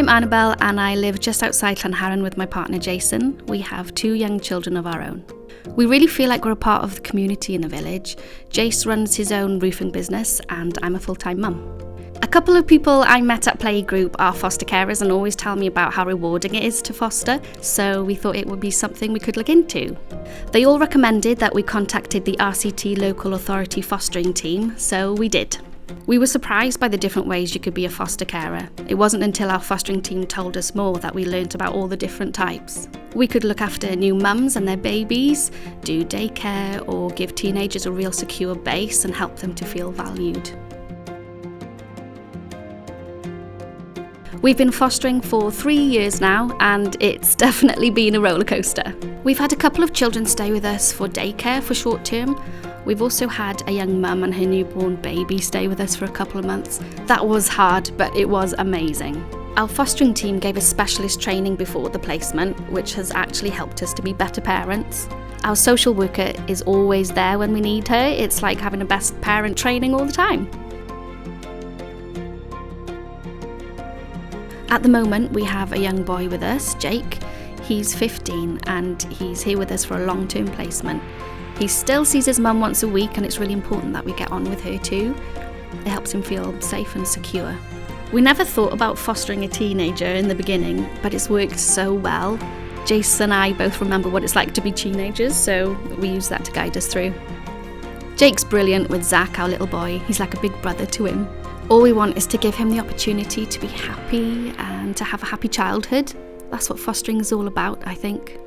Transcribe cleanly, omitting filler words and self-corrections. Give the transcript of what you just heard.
I'm Annabelle and I live just outside Llanharan with my partner Jason. We have 2 young children of our own. We really feel like we're a part of the community in the village. Jace runs his own roofing business and I'm a full-time mum. A couple of people I met at playgroup are foster carers and always tell me about how rewarding it is to foster, so we thought it would be something we could look into. They all recommended that we contacted the RCT local authority fostering team, so we did. We were surprised by the different ways you could be a foster carer. It wasn't until our fostering team told us more that we learnt about all the different types. We could look after new mums and their babies, do daycare, or give teenagers a real secure base and help them to feel valued. We've been fostering for 3 years now, and it's definitely been a roller coaster. We've had a couple of children stay with us for daycare for short term. We've also had a young mum and her newborn baby stay with us for a couple of months. That was hard, but it was amazing. Our fostering team gave us specialist training before the placement, which has actually helped us to be better parents. Our social worker is always there when we need her. It's like having a best parent training all the time. At the moment, we have a young boy with us, Jake. He's 15 and he's here with us for a long-term placement. He still sees his mum once a week and it's really important that we get on with her too. It helps him feel safe and secure. We never thought about fostering a teenager in the beginning, but it's worked so well. Jace and I both remember what it's like to be teenagers, so we use that to guide us through. Jake's brilliant with Zach, our little boy. He's like a big brother to him. All we want is to give him the opportunity to be happy and to have a happy childhood. That's what fostering is all about, I think.